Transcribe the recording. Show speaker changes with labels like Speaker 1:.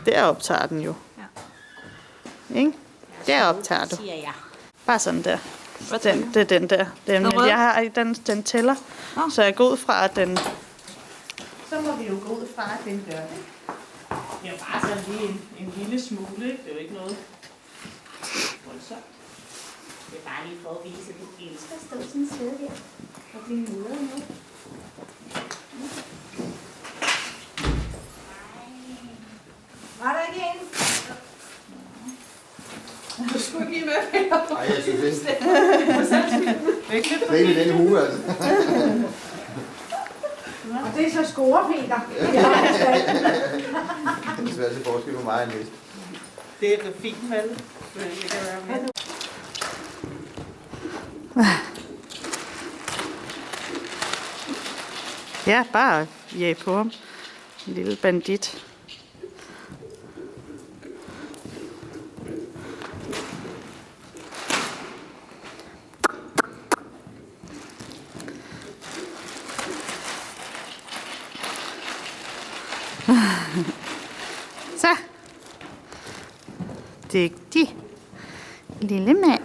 Speaker 1: Der optager den jo.
Speaker 2: Ja.
Speaker 1: Ikke? Der optager du.
Speaker 2: Siger jeg.
Speaker 1: Bare sådan der. Det er den der. Jeg har den tæller. Så jeg går ud fra, at den... Så må vi jo gå ud fra, at den gør det. Det er bare sådan lige en lille smule, ikke? Det er jo ikke noget voldsomt. Det er bare lige for at vise, at du elsker at stå sådan et sted her. Og blive mudret med.
Speaker 2: Var der ikke en?
Speaker 3: Du skulle ikke lige med.
Speaker 4: Nej, jeg synes ikke. Det er ikke den hue, altså.
Speaker 2: Og det er så score, Peter.
Speaker 4: Det er svært til forskel på mig og Næste.
Speaker 1: Det er fint, vel? Det kan være med. Ja, bare ja på ham. En lille bandit. Så. Dygtig. Lille mand.